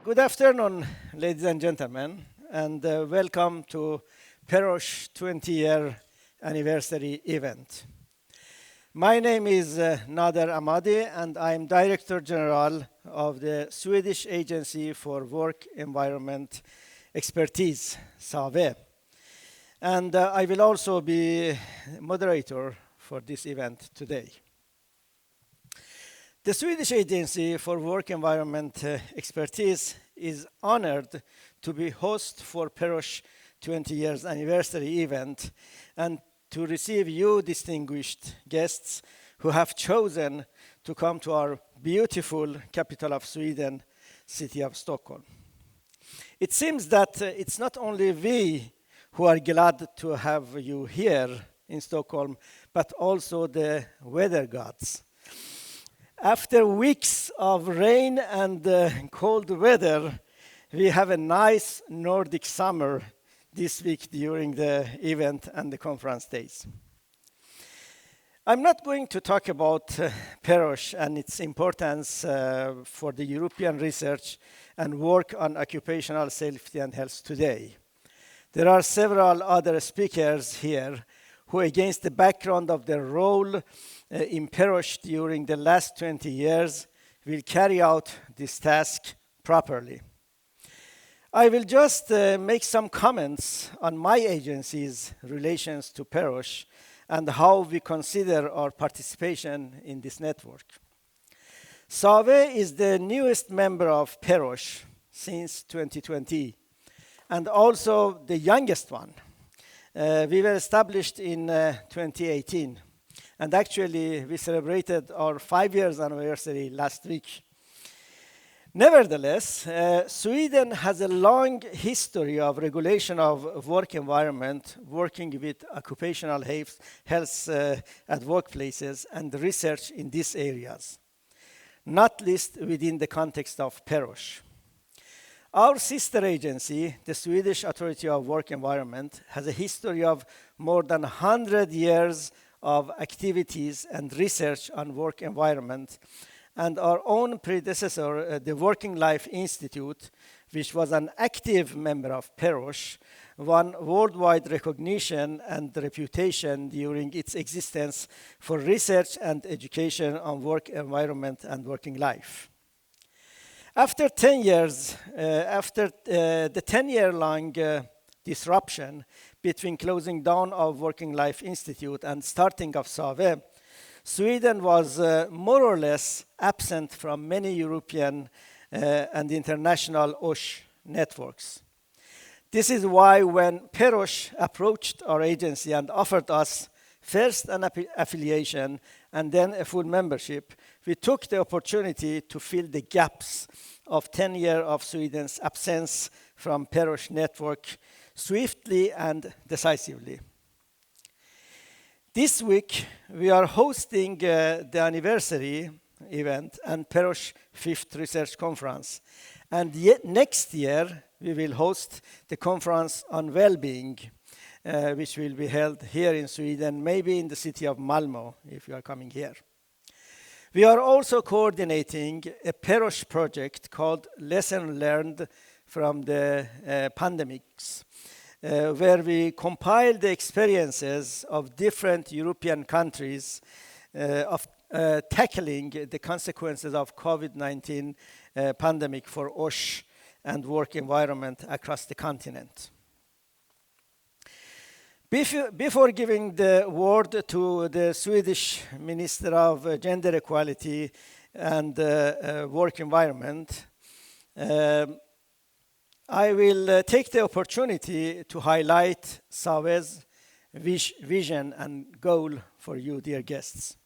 Good afternoon, ladies and gentlemen, and welcome to PEROSH 20-year anniversary event. My name is Nader Amadi, and I'm Director General of the Swedish Agency for Work Environment Expertise, SAVE. And I will also be moderator for this event today. The Swedish Agency for Work Environment Expertise is honored to be host for PEROSH 20 years anniversary event and to receive you distinguished guests who have chosen to come to our beautiful capital of Sweden, city of Stockholm. It seems that it's not only we who are glad to have you here in Stockholm, but also the weather gods. After weeks of rain and cold weather, we have a nice Nordic summer this week during the event and the conference days. I'm not going to talk about PEROSH and its importance for the European research and work on occupational safety and health today. There are several other speakers here who, against the background of their role in PEROSH during the last 20 years, will carry out this task properly. I will just make some comments on my agency's relations to PEROSH and how we consider our participation in this network. SAVE is the newest member of PEROSH since 2020 and also the youngest one. We were established in 2018, and actually we celebrated our 5 years anniversary last week. Nevertheless, Sweden has a long history of regulation of work environment, working with occupational health at workplaces and research in these areas, not least within the context of PEROSH. Our sister agency, the Swedish Authority of Work Environment, has a history of more than 100 years of activities and research on work environment, and our own predecessor, the Working Life Institute, which was an active member of PEROSH, won worldwide recognition and reputation during its existence for research and education on work environment and working life. After 10 years, after the 10-year-long disruption between closing down of Working Life Institute and starting of SAVE, Sweden was more or less absent from many European and international OSH networks. This is why when PEROSH approached our agency and offered us first an affiliation and then a full membership, we took the opportunity to fill the gaps of 10 years of Sweden's absence from PEROSH network swiftly and decisively. This week, we are hosting the anniversary event and PEROSH 5th Research Conference. And yet next year, we will host the conference on well-being, which will be held here in Sweden, maybe in the city of Malmö, if you are coming here. We are also coordinating a PEROSH project called Lesson Learned from the Pandemics, where we compile the experiences of different European countries of tackling the consequences of COVID-19 pandemic for OSH and work environment across the continent. Before giving the word to the Swedish Minister of Gender Equality and Work Environment, I will take the opportunity to highlight SAVE's vision and goal for you, dear guests.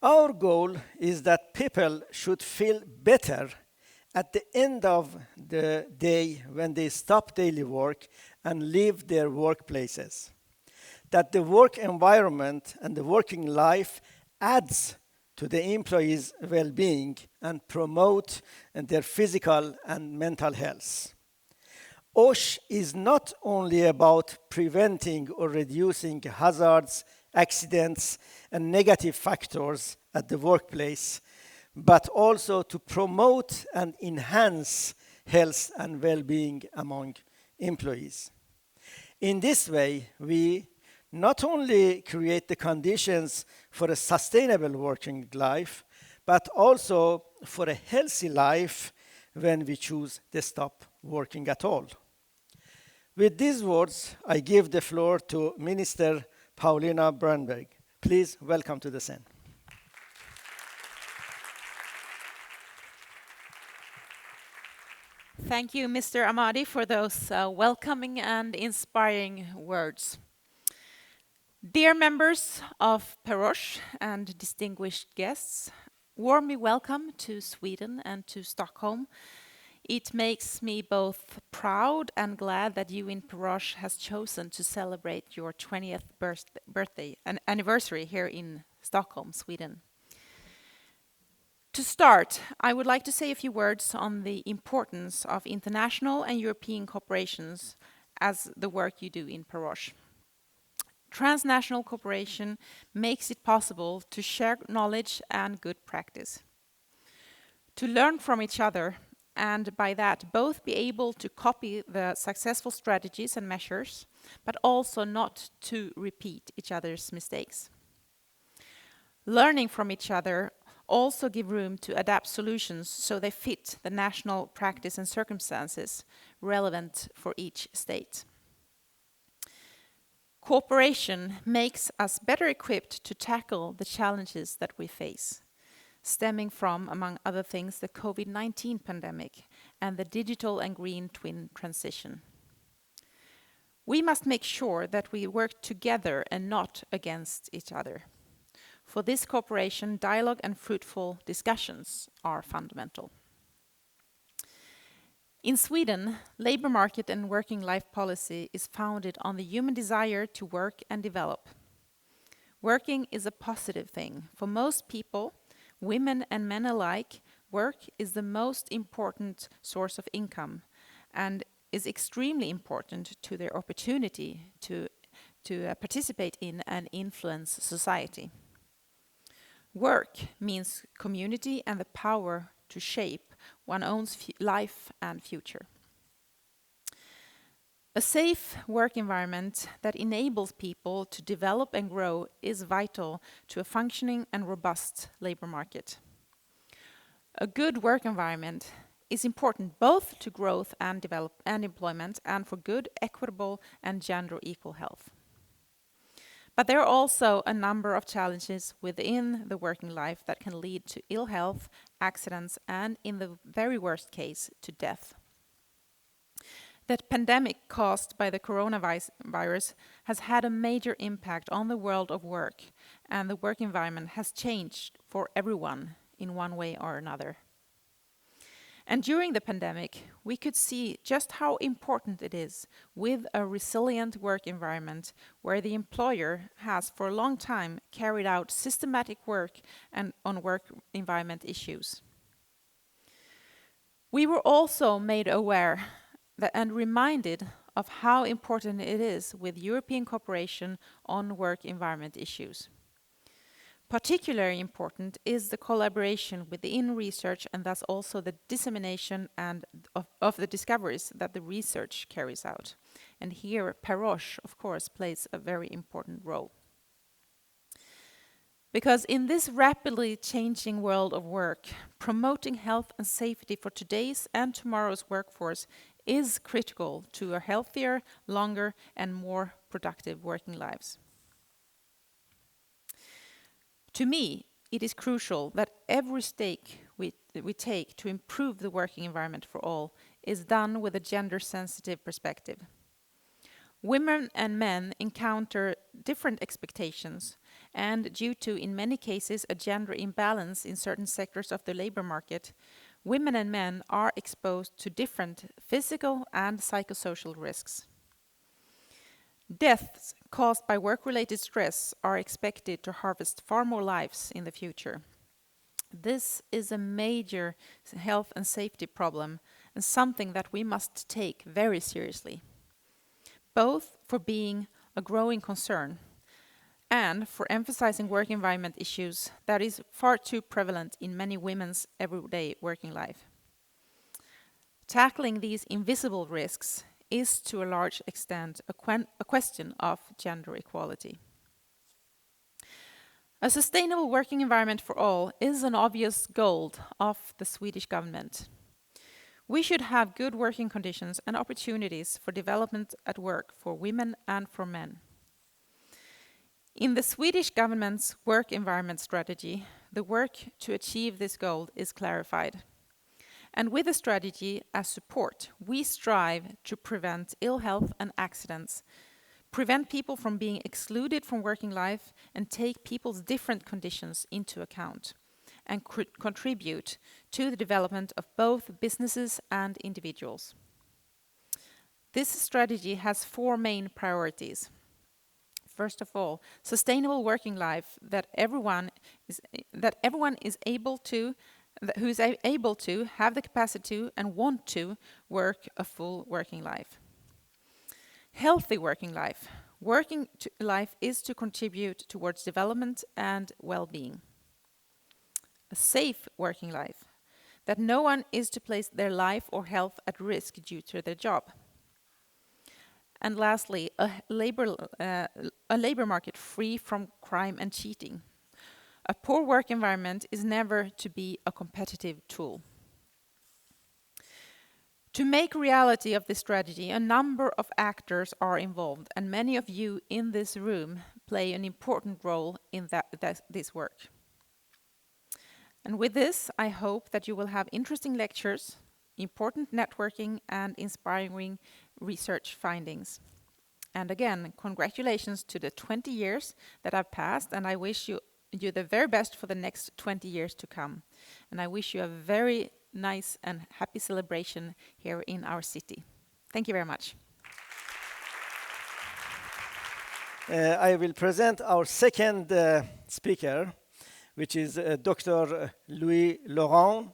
Our goal is that people should feel better at the end of the day when they stop daily work and leave their workplaces. That the work environment and the working life adds to the employees' well-being and promote their physical and mental health. OSH is not only about preventing or reducing hazards, accidents, and negative factors at the workplace, but also to promote and enhance health and well-being among employees. In this way, we not only create the conditions for a sustainable working life, but also for a healthy life when we choose to stop working at all. With these words, I give the floor to Minister Paulina Brunberg. Please welcome to the scene. Thank you, Mr. Amadi, for those welcoming and inspiring words. Dear members of PEROSH and distinguished guests, warmly welcome to Sweden and to Stockholm. It makes me both proud and glad that you in PEROSH has chosen to celebrate your 20th birthday and anniversary here in Stockholm, Sweden. To start, I would like to say a few words on the importance of international and European cooperations as the work you do in PEROSH. Transnational cooperation makes it possible to share knowledge and good practice, to learn from each other, and by that both be able to copy the successful strategies and measures, but also not to repeat each other's mistakes. Learning from each other also give room to adapt solutions so they fit the national practice and circumstances relevant for each state. Cooperation makes us better equipped to tackle the challenges that we face, stemming from, among other things, the COVID-19 pandemic and the digital and green twin transition. We must make sure that we work together and not against each other. For this cooperation, dialogue and fruitful discussions are fundamental. In Sweden, labor market and working life policy is founded on the human desire to work and develop. Working is a positive thing. For most people, women and men alike, work is the most important source of income and is extremely important to their opportunity to participate in and influence society. Work means community and the power to shape one's own life and future. A safe work environment that enables people to develop and grow is vital to a functioning and robust labor market. A good work environment is important both to growth and employment and for good, equitable and gender equal health. But there are also a number of challenges within the working life that can lead to ill health, accidents, and in the very worst case, to death. The pandemic caused by the coronavirus has had a major impact on the world of work, and the work environment has changed for everyone in one way or another. And during the pandemic, we could see just how important it is with a resilient work environment where the employer has for a long time carried out systematic work and on work environment issues. We were also made aware and reminded of how important it is with European cooperation on work environment issues. Particularly important is the collaboration within research and thus also the dissemination and of the discoveries that the research carries out. And here PEROSH, of course, plays a very important role. Because in this rapidly changing world of work, promoting health and safety for today's and tomorrow's workforce is critical to a healthier, longer, and more productive working lives. To me, it is crucial that every step we take to improve the working environment for all is done with a gender-sensitive perspective. Women and men encounter different expectations, and due to, in many cases, a gender imbalance in certain sectors of the labor market, women and men are exposed to different physical and psychosocial risks. Deaths caused by work-related stress are expected to harvest far more lives in the future. This is a major health and safety problem and something that we must take very seriously, both for being a growing concern and for emphasizing work environment issues that is far too prevalent in many women's everyday working life. Tackling these invisible risks is to a large extent a question of gender equality. A sustainable working environment for all is an obvious goal of the Swedish government. We should have good working conditions and opportunities for development at work for women and for men. In the Swedish government's work environment strategy, the work to achieve this goal is clarified. And with the strategy as support, we strive to prevent ill health and accidents, prevent people from being excluded from working life, and take people's different conditions into account, and contribute to the development of both businesses and individuals. This strategy has 4 main priorities. First of all, sustainable working life that everyone is able to, who is able to have the capacity to and want to work a full working life. Healthy working life. Working life is to contribute towards development and well-being. A safe working life. That no one is to place their life or health at risk due to their job. And lastly, a labor market free from crime and cheating. A poor work environment is never to be a competitive tool. To make reality of this strategy, a number of actors are involved, and many of you in this room play an important role in this work. And with this, I hope that you will have interesting lectures, important networking, and inspiring research findings. And again, congratulations to the 20 years that have passed, and I wish you the very best for the next 20 years to come. And I wish you a very nice and happy celebration here in our city. Thank you very much. I will present our second speaker, which is Dr. Louis Laurent,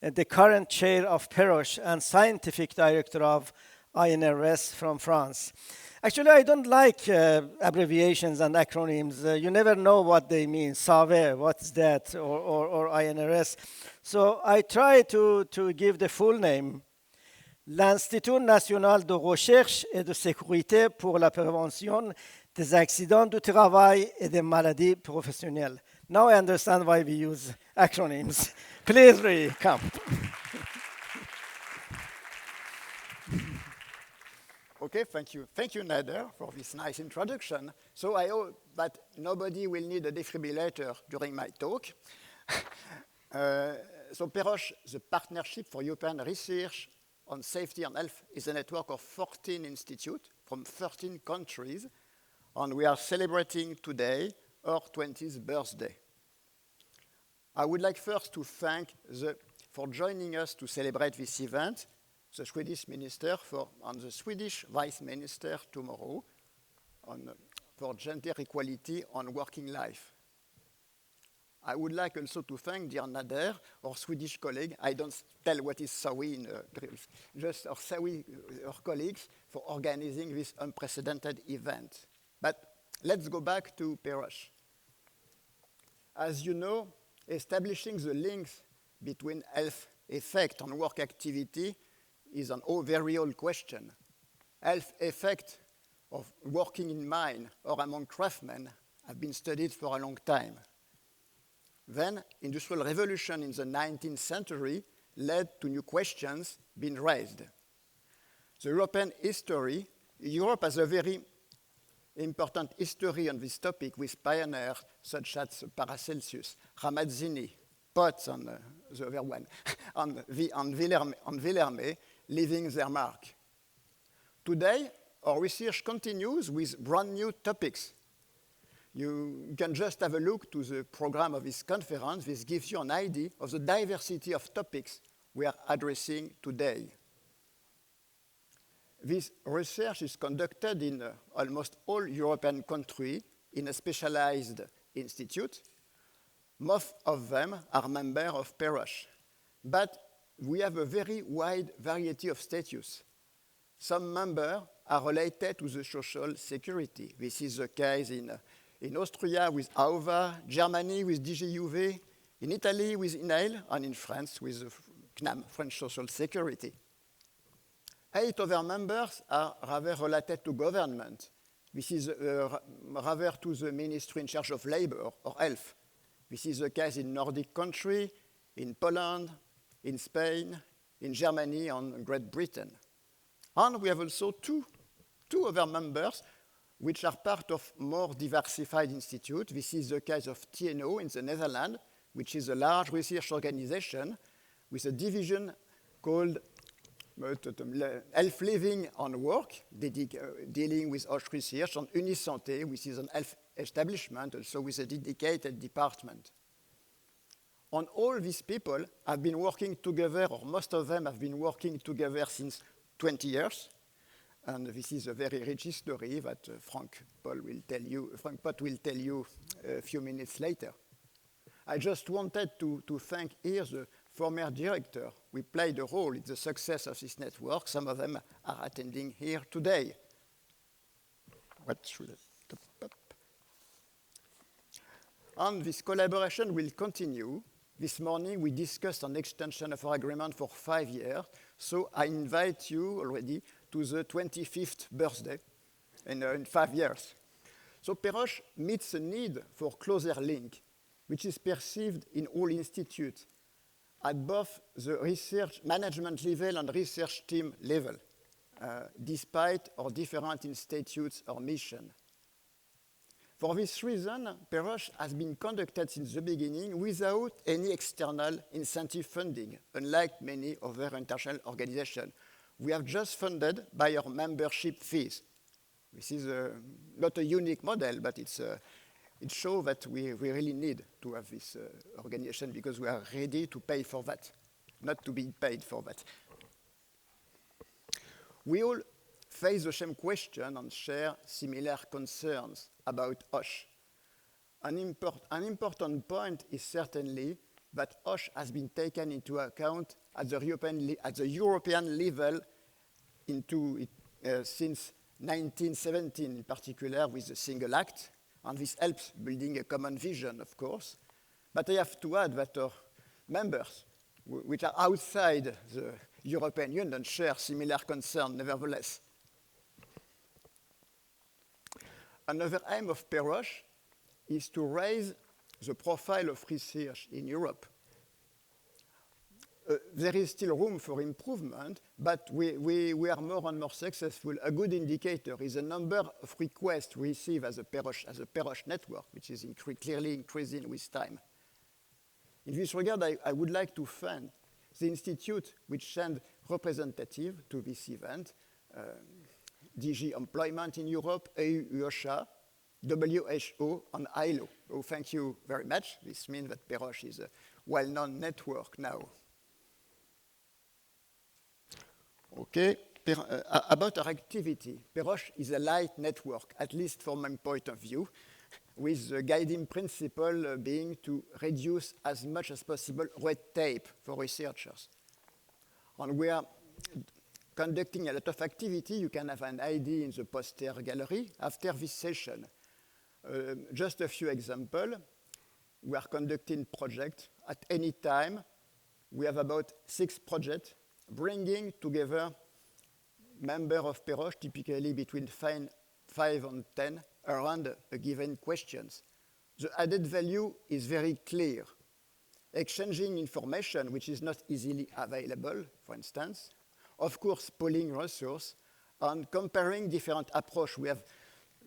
the current chair of PEROSH and scientific director of INRS from France. Actually, I don't like abbreviations and acronyms. You never know what they mean. SAVE, what's that, or INRS. So I try to give the full name. L'Institut National de Recherche et de Sécurité pour la Prévention des Accidents du Travail et des Maladies Professionnelles. Now I understand why we use acronyms. Please, Ray, come. Okay, thank you. Thank you, Nader, for this nice introduction. So I hope that nobody will need a defibrillator during my talk. So PEROSH, the Partnership for European Research on Safety and Health, is a network of 14 institutes from 13 countries, and we are celebrating today our 20th birthday. I would like first to thank for joining us to celebrate this event, the Swedish Minister and the Swedish Vice Minister tomorrow for gender equality on working life. I would like also to thank dear Nader, our Swedish colleague. I don't tell what is SAWI in drills, just our SAWI, our colleagues, for organizing this unprecedented event. But let's go back to PEROSH. As you know, establishing the links between health effect on work activity is an very old question. Health effect of working in mine or among craftsmen have been studied for a long time. Then, industrial revolution in the 19th century led to new questions being raised. The European history, Europe has a very important history on this topic with pioneers such as Paracelsus, Ramazzini, Potts, and the other one, and Villermé, leaving their mark. Today, our research continues with brand new topics. You can just have a look to the program of this conference. This gives you an idea of the diversity of topics we are addressing today. This research is conducted in almost all European countries in a specialized institute. Most of them are members of PEROSH. But we have a very wide variety of status. Some members are related to the social security. This is the case in in Austria with AUVA, Germany with DGUV, in Italy with INAIL, and in France with CNAM, French Social Security. 8 other members are rather related to government. This is rather to the ministry in charge of labor or health. This is the case in Nordic countries, in Poland, in Spain, in Germany, and Great Britain. And we have also two other members which are part of more diversified institutes. This is the case of TNO in the Netherlands, which is a large research organization with a division called Health Living and Work, dealing with health research, and Unisanté, which is an health establishment, also with a dedicated department. And all these people have been working together, or most of them have been working together since 20 years. And this is a very rich history that Frank Pot will tell you a few minutes later. I just wanted to thank here the former director. We played a role in the success of this network. Some of them are attending here today. What should I top up? And this collaboration will continue. This morning we discussed an extension of our agreement for 5 years. So I invite you already to the 25th birthday in 5 years. So PEROSH meets a need for closer link, which is perceived in all institutes at both the research management level and research team level, despite our different institutes or mission. For this reason, PEROSH has been conducted since the beginning without any external incentive funding, unlike many other international organizations. We have just funded by our membership fees. This is not a unique model, but it shows that we really need to have this organization because we are ready to pay for that, not to be paid for that. We all face the same question and share similar concerns about OSH. An important point is certainly that OSH has been taken into account at the European level since 1917, in particular with the Single Act, and this helps building a common vision, of course. But I have to add that our members, which are outside the European Union, share similar concerns nevertheless. Another aim of PEROSH is to raise the profile of research in Europe. There is still room for improvement, but we are more and more successful. A good indicator is the number of requests we receive as a PEROSH network, which is clearly increasing with time. In this regard, I would like to thank the institute which sent representatives to this event, DG Employment in Europe, EU-OSHA, WHO, and ILO. So thank you very much. This means that PEROSH is a well-known network now. Okay, about our activity, PEROSH is a light network, at least from my point of view, with the guiding principle being to reduce as much as possible red tape for researchers. And we are conducting a lot of activity. You can have an ID in the poster gallery after this session. Just a few examples. We are conducting projects at any time. We have about 6 projects bringing together members of PEROSH, typically between 5 and 10, around a given questions. The added value is very clear. Exchanging information which is not easily available, for instance. Of course, pooling resources and comparing different approaches. We have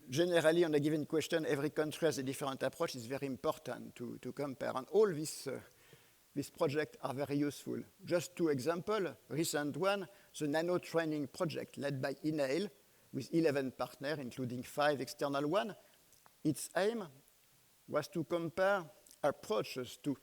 generally on a given question, every country has a different approach. It's very important to compare. And all these projects are very useful. Just 2 examples. Recent one, the nano training project led by INAIL with 11 partners, including 5 external ones. Its aim was to compare approaches to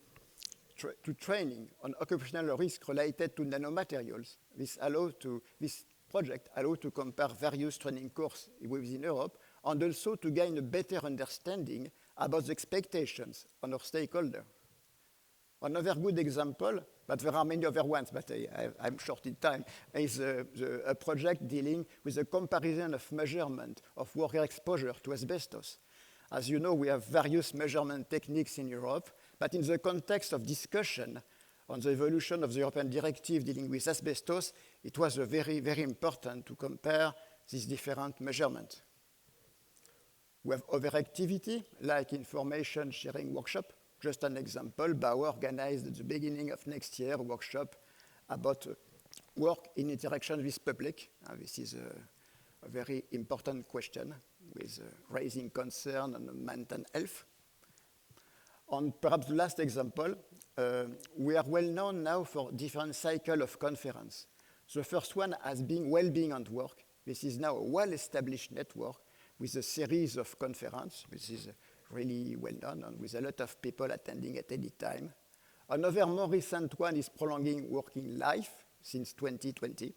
training on occupational risk related to nanomaterials. This project allowed to compare various training courses within Europe and also to gain a better understanding about the expectations on our stakeholders. Another good example, but there are many other ones, but I'm short in time, is a project dealing with the comparison of measurement of worker exposure to asbestos. As you know, we have various measurement techniques in Europe, but in the context of discussion on the evolution of the European directive dealing with asbestos, it was very, very important to compare these different measurements. We have overactivity, like information sharing workshop. Just an example, Bauer organized at the beginning of next year a workshop about work in interaction with public. This is a very important question with raising concern on mental health. And perhaps the last example, we are well known now for different cycles of conference. The first one as being well-being at work. This is now a well-established network with a series of conferences, which is really well done and with a lot of people attending at any time. Another more recent one is prolonging working life since 2020.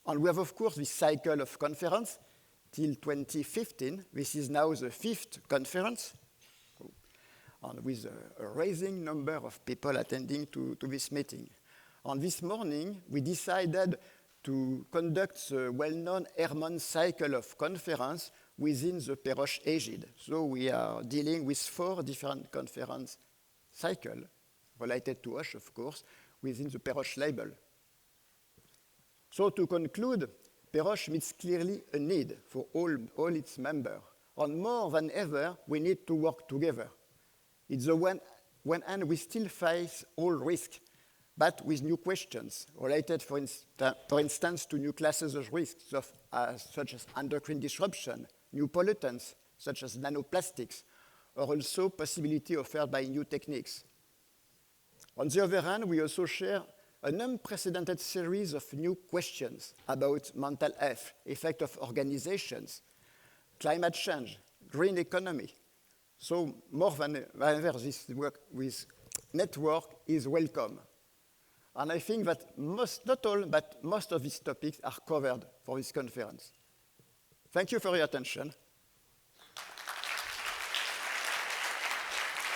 And we have, of course, this cycle of conference till 2015. This is now the 5th conference, and with a rising number of people attending to this meeting. And this morning, we decided to conduct the well-known Hermann cycle of conference within the PEROSH agide. So we are dealing with 4 different conference cycles related to OSH, of course, within the PEROSH label. So to conclude, PEROSH meets clearly a need for all its members. And more than ever, we need to work together. It's the one hand we still face all risk, but with new questions related, for instance, to new classes of risks, such as endocrine disruption, new pollutants, such as nanoplastics, or also possibility offered by new techniques. On the other hand, we also share an unprecedented series of new questions about mental health, effect of organizations, climate change, green economy. So more than ever, this work with network is welcome. And I think that not all, but most of these topics are covered for this conference. Thank you for your attention.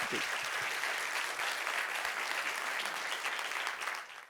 Thank you.